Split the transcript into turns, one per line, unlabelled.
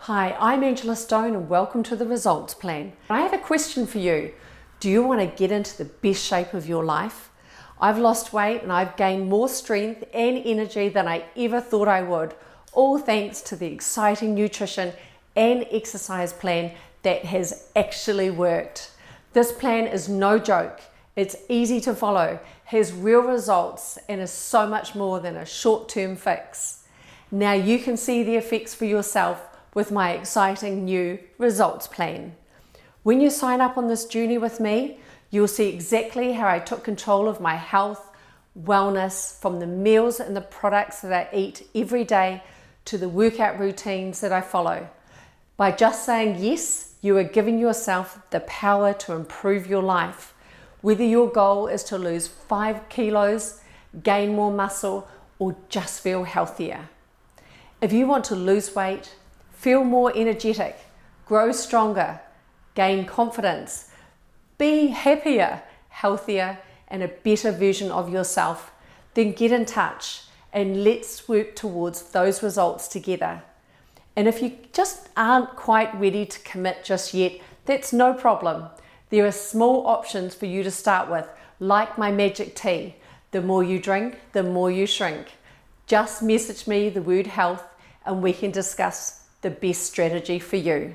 Hi, I'm Angela Stone and welcome to the Results Plan. I have a question for you. Do you want to get into the best shape of your life? I've lost weight and I've gained more strength and energy than I ever thought I would, all thanks to the exciting nutrition and exercise plan that has actually worked. This plan is no joke. It's easy to follow, has real results, and is so much more than a short-term fix. Now you can see the effects for yourself with my exciting new results plan. When you sign up on this journey with me, you'll see exactly how I took control of my health, wellness, from the meals and the products that I eat every day to the workout routines that I follow. By just saying yes, you are giving yourself the power to improve your life. Whether your goal is to lose 5 kilos, gain more muscle, or just feel healthier. If you want to lose weight, feel more energetic, grow stronger, gain confidence, be happier, healthier, and a better version of yourself, then get in touch and let's work towards those results together. And if you just aren't quite ready to commit just yet, that's no problem. There are small options for you to start with, like my magic tea. The more you drink, the more you shrink. Just message me the word health and we can discuss the best strategy for you.